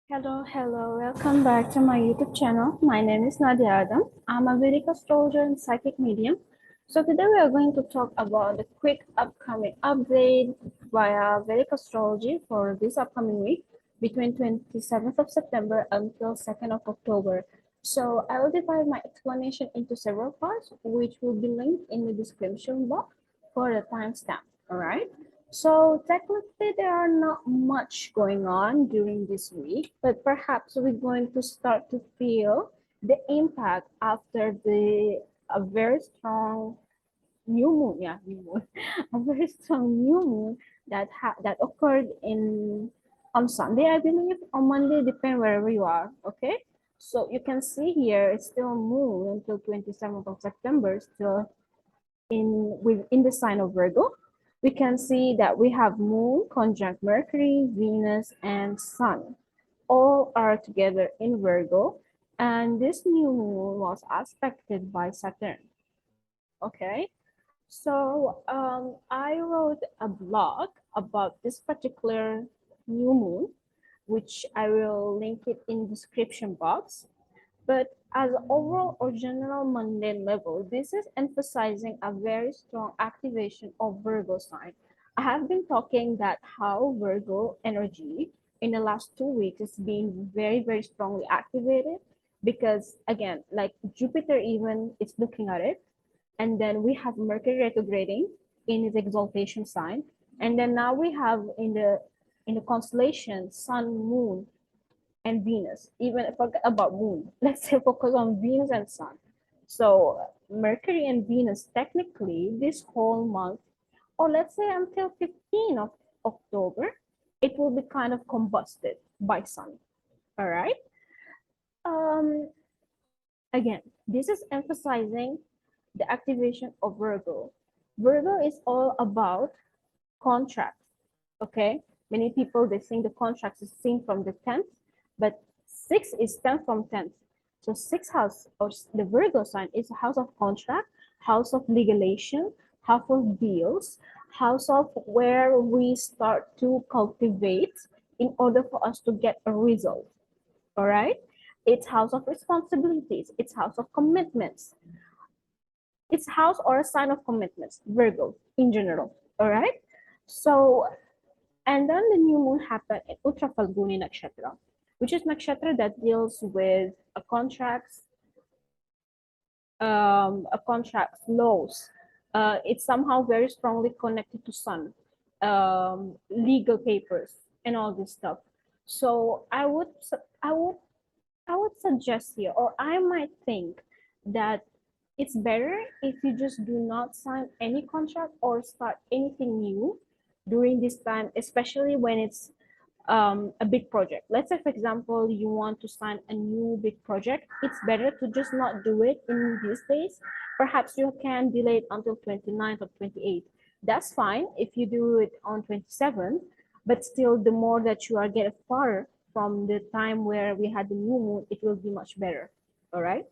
Hello, welcome back to my YouTube channel. My name is Nadia. I'm a Vedic Astrologer and Psychic Medium. So today we are going to talk about the quick upcoming update via Vedic Astrology for this upcoming week between 27th of September until 2nd of October. So I will divide my explanation into several parts, which will be linked in the description box for the timestamp. All right. So technically, there are not much going on during this week, but perhaps we're going to start to feel the impact after a very strong new moon. Yeah, new moon, a very strong new moon that occurred in on Sunday, I believe, on Monday, depend wherever you are. Okay, so you can see here it's still moon until 27th of September, still within the sign of Virgo. We can see that we have moon conjunct Mercury, Venus, and Sun. All are together in Virgo, and this new moon was aspected by Saturn. Okay, so I wrote a blog about this particular new moon, which I will link it in description box. But as an overall or general mundane level, this is emphasizing a very strong activation of Virgo sign. I have been talking that how Virgo energy in the last 2 weeks is being very strongly activated because again, like Jupiter even is looking at it, and then we have Mercury retrograding in its exaltation sign, and then now we have in the constellation Sun, Moon, and Venus. Even forget about Moon. Let's say focus on Venus and Sun. So Mercury and Venus, technically, this whole month, or let's say until 15th of October, it will be kind of combusted by Sun. All right. Um, Again, this is emphasizing the activation of Virgo. Virgo is all about contracts. Okay, many people they think the contracts is seen from the 10th, but 6 is 10 from 10th. So 6th house or the Virgo sign is a house of contract, house of legalization, house of deals, house of where we start to cultivate in order for us to get a result. All right, it's house of responsibilities, it's house of commitments, it's house or a sign of commitments, Virgo in general. All right, so and then the new moon happened in Uttra Falguni Nakshatra, which is nakshatra that deals with a contract's laws. It's somehow very strongly connected to sun, legal papers, and all this stuff. So I would suggest here, or I might think that it's better if you just do not sign any contract or start anything new during this time, especially when it's a big project. Let's say, for example, you want to sign a new big project. It's better to just not do it in these days. Perhaps you can delay it until 29th or 28th. That's fine if you do it on 27th, but still, the more that you are getting far from the time where we had the new moon, it will be much better. All right.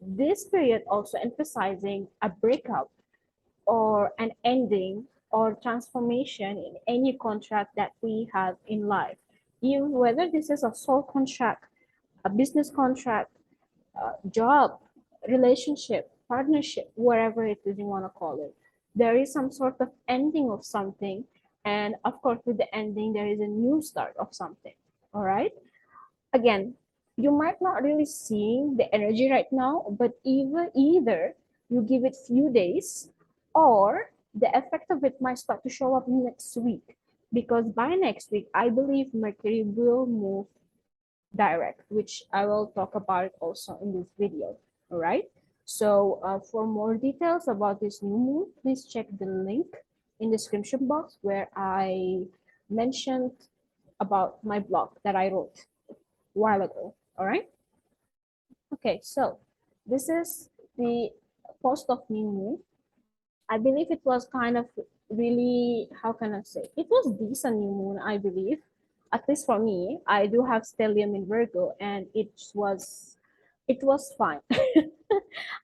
This period also emphasizing a breakup or an ending or transformation in any contract that we have in life. Even whether this is a soul contract, a business contract, job, relationship, partnership, whatever it is you want to call it, there is some sort of ending of something. And of course, with the ending, there is a new start of something. All right. Again, you might not really see the energy right now, but either you give it few days or the effect of it might start to show up next week, because by next week I believe Mercury will move direct, which I will talk about it also in this video. All right, so for more details about this new moon, please check the link in the description box where I mentioned about my blog that I wrote while ago. All right. Okay, so this is the post of new moon. I believe it was kind of really, how can I say, it was decent new moon, I believe. At least for me, I do have stellium in Virgo, and it was fine.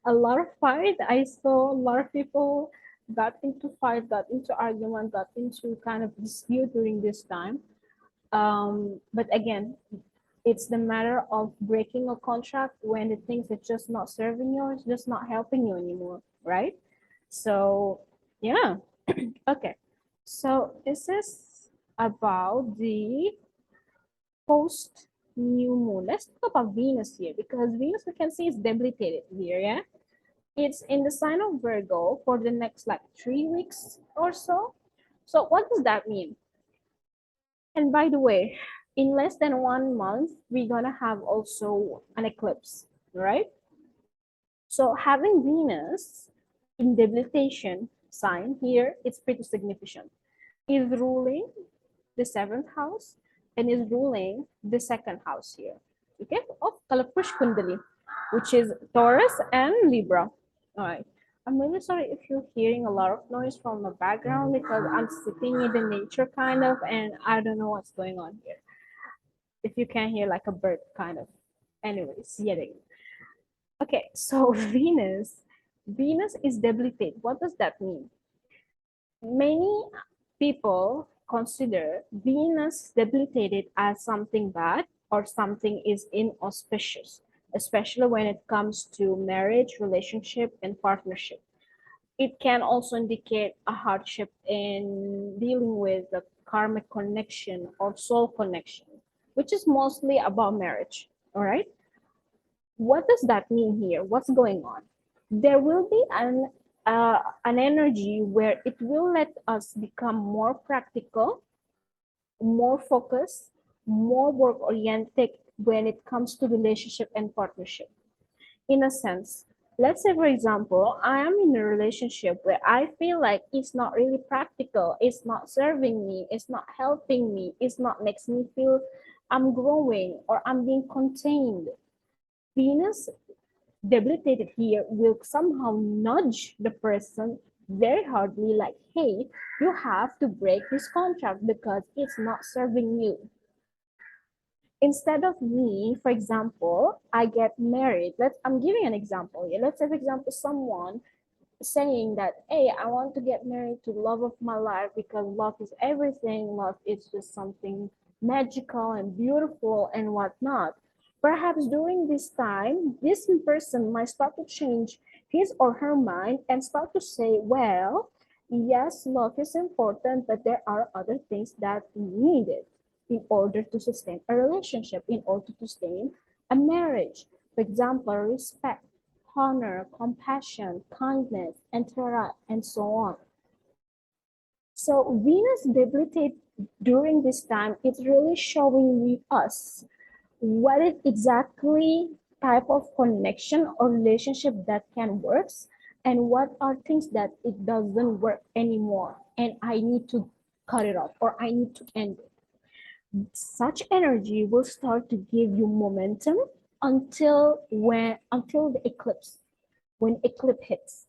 A lot of fight. I saw a lot of people got into fight, got into argument, got into kind of dispute during this time. But again, It's the matter of breaking a contract when the things are just not serving you, it's just not helping you anymore, right? So, yeah. Okay. So this is about the post new moon. Let's talk about Venus here because Venus we can see is debilitated here, yeah? It's in the sign of Virgo for the next like 3 weeks or so. So what does that mean? And by the way, in less than 1 month, we're gonna have also an eclipse, right? So having Venus in debilitation sign here, it's pretty significant. Is ruling the seventh house and is ruling the second house here. Okay, of Kalapush Kundali, which is Taurus and Libra. All right. I'm really sorry if you're hearing a lot of noise from the background because I'm sitting in the nature kind of and I don't know what's going on here. If you can hear like a bird kind of. Anyways, yet again. Okay, so Venus is debilitate. What does that mean? Many people consider Venus debilitated as something bad or something is inauspicious, especially when it comes to marriage, relationship, and partnership. It can also indicate a hardship in dealing with the karmic connection or soul connection, which is mostly about marriage. All right. What does that mean here? What's going on? There will be an energy where it will let us become more practical, more focused, more work oriented when it comes to relationship and partnership. In a sense, let's say, for example, I am in a relationship where I feel like it's not really practical, it's not serving me, it's not helping me, it's not makes me feel I'm growing or I'm being contained. Venus debilitated here will somehow nudge the person very hardly like, hey, you have to break this contract because it's not serving you. Instead of me, for example, I get married. I'm giving an example here. Let's say, for example, someone saying that, hey, I want to get married to the love of my life because love is everything. Love is just something magical and beautiful and whatnot. Perhaps during this time, this person might start to change his or her mind and start to say, well, yes, love is important, but there are other things that needed in order to sustain a relationship, in order to sustain a marriage. For example, respect, honor, compassion, kindness, etc., and so on. So Venus debilitate during this time, it's really showing us what is exactly type of connection or relationship that can work and what are things that it doesn't work anymore and I need to cut it off or I need to end it. Such energy will start to give you momentum until the eclipse, when eclipse hits,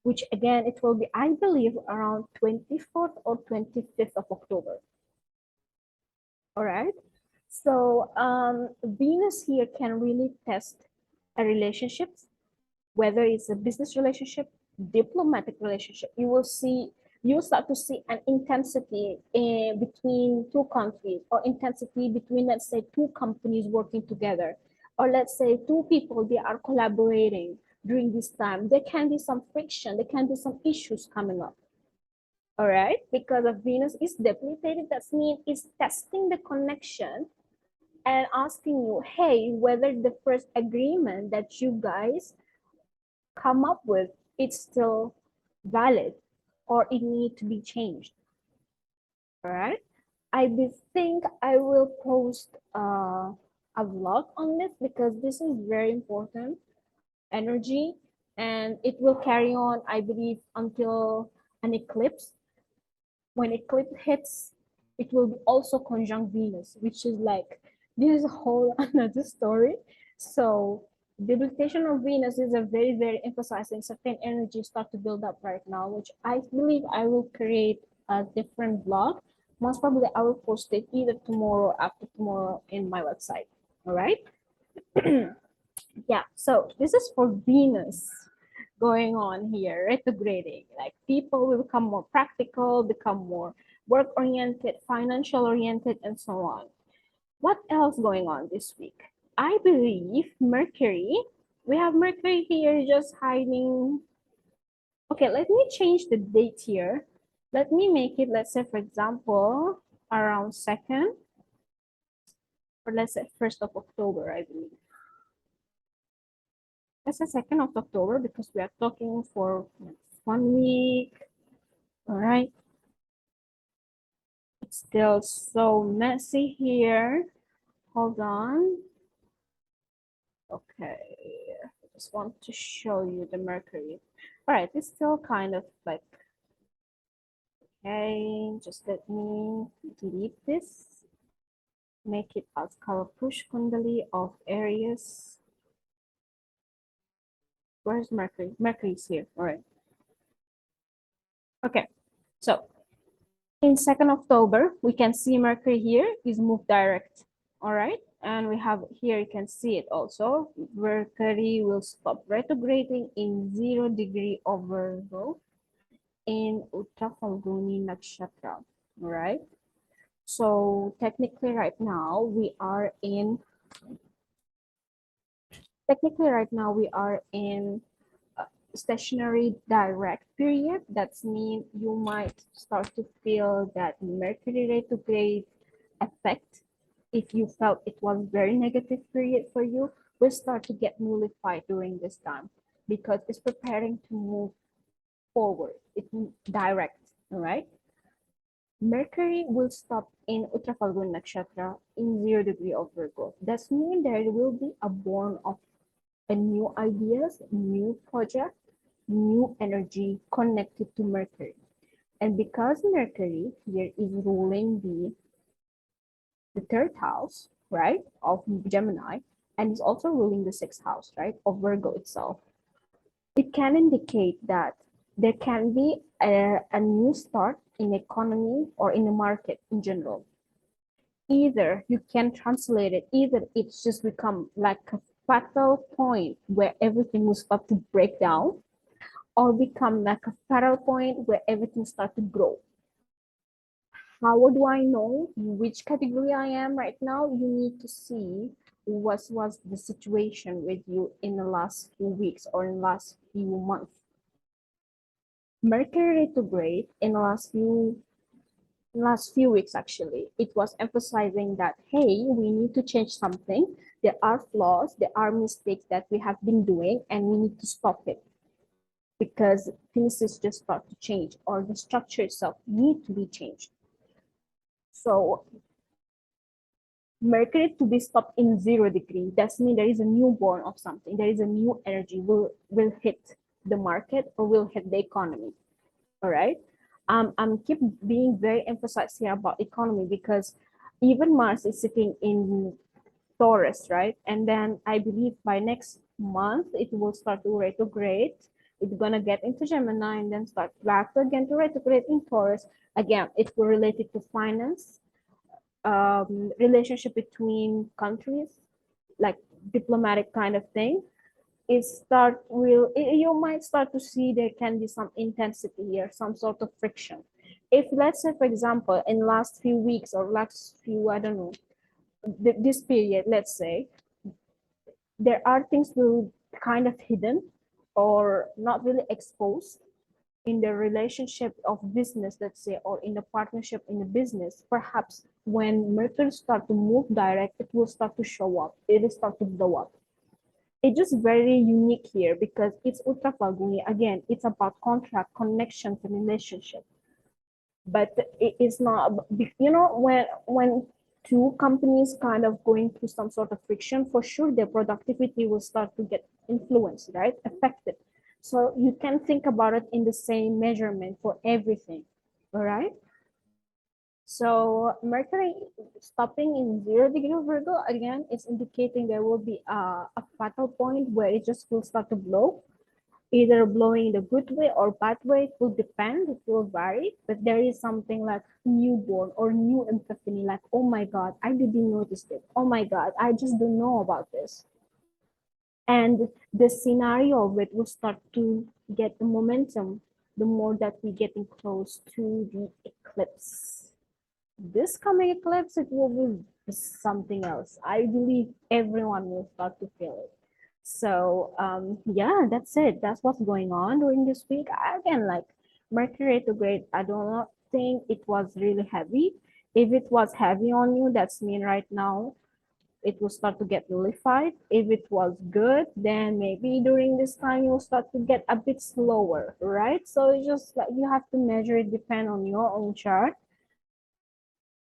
which again it will be, I believe, around 24th or 25th of October. All right. So Venus here can really test a relationship, whether it's a business relationship, diplomatic relationship. You'll start to see an intensity between two countries or intensity between, let's say, two companies working together, or let's say two people, they are collaborating during this time. There can be some friction, there can be some issues coming up. All right, because of Venus is debilitated, that means it's testing the connection and asking you, hey, whether the first agreement that you guys come up with, it's still valid or it need to be changed. All right. Think I will post a vlog on this because this is very important energy and it will carry on, I believe, until an eclipse. When eclipse hits, it will be also conjunct Venus, which is like, this is a whole another story. So debilitation of Venus is a very, very emphasizing certain energy start to build up right now, which I believe I will create a different blog. Most probably I will post it either tomorrow or after tomorrow in my website. All right. Yeah, so this is for Venus going on here, retrograding. Like people will become more practical, become more work-oriented, financial-oriented, and so on. What else going on this week? I believe Mercury, we have Mercury here just hiding. Okay, let me change the date here. Let me make it, let's say, for example, around 2nd, or let's say 1st of October, I believe. Let's say 2nd of October because we are talking for 1 week. All right. It's still so messy here. Hold on. Okay. I just want to show you the Mercury. All right. It's still kind of like, okay, just let me delete this. Make it as Kalapush Kundali of Aries. Where's Mercury? Mercury is here. All right. Okay. So in 2nd October, we can see Mercury here is moved direct. All right. And we have here, you can see it also. Mercury will stop retrograding in 0 degree of Virgo in Uttara Falguni Nakshatra. All right. So technically right now we are in stationary direct period. That's mean you might start to feel that Mercury retrograde effect. If you felt it was very negative period for you, will start to get nullified during this time because it's preparing to move forward. It's direct, all right? Mercury will stop in Uttara Falguni Nakshatra in 0 degree of Virgo. That means there will be a born of a new ideas, new project, new energy connected to Mercury. And because Mercury here is ruling the 3rd house, right, of Gemini, and is also ruling the 6th house, right, of Virgo itself, it can indicate that there can be a new start in economy or in the market in general. Either you can translate it, either it's just become like a fatal point where everything will start to break down, or become like a fatal point where everything starts to grow. How do I know which category I am right now? You need to see what was the situation with you in the last few weeks or in the last few months. Mercury retrograde in the last few weeks actually, it was emphasizing that, hey, we need to change something. There are flaws, there are mistakes that we have been doing, and we need to stop it because things is just start to change or the structure itself need to be changed. So Mercury to be stopped in 0 degree, that's mean there is a newborn of something. There is a new energy will hit the market or will hit the economy. All right. I'm keep being very emphasized here about economy because even Mars is sitting in Taurus, right? And then I believe by next month it will start to retrograde. It's gonna get into Gemini and then start back again to retrograde in Taurus. Again, it will relate it to finance, relationship between countries, like diplomatic kind of thing. You might start to see there can be some intensity here, some sort of friction. If let's say, for example, in last few weeks or last few, I don't know, this period, let's say, there are things will kind of hidden or not really exposed in the relationship of business, let's say, or in the partnership in the business. Perhaps when Mercury start to move direct, it will start to show up. It will start to blow up. It's just very unique here because it's Uttara Falguni. Again, it's about contract, connections, and relationship. But it is not, when two companies kind of going through some sort of friction, for sure their productivity will start to get influenced, right? Affected. So you can think about it in the same measurement for everything, all right? So Mercury stopping in 0 degree of Virgo, again, is indicating there will be a fatal point where it just will start to blow, either blowing in a good way or bad way. It will depend, it will vary, but there is something like newborn or new epiphany, like, oh my God, I didn't notice it. Oh my God, I just don't know about this. And the scenario of it will start to get the momentum the more that we getting close to the eclipse. This coming eclipse, it will be is something else. I believe everyone will start to feel it. So yeah, that's it. That's what's going on during this week. Again, like Mercury retrograde, I do not think it was really heavy. If it was heavy on you, that's mean right now it will start to get nullified. If it was good, then maybe during this time you'll start to get a bit slower, right? So it's just like you have to measure it, depend on your own chart.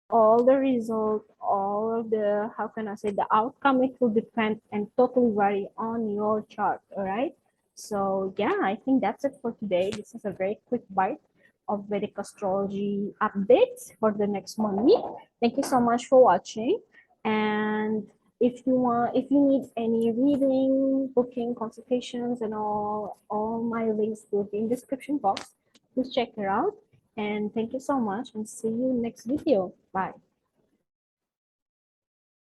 All the result, all of the, how can I say, the outcome, it will depend and totally vary on your chart, all right? So yeah, I think that's it for today. This is a very quick bite of Vedic astrology updates for the next 1 week. Thank you so much for watching. And if you need any reading, booking, consultations, and all my links will be in description box. Please check it out. And thank you so much and see you next video. Bye.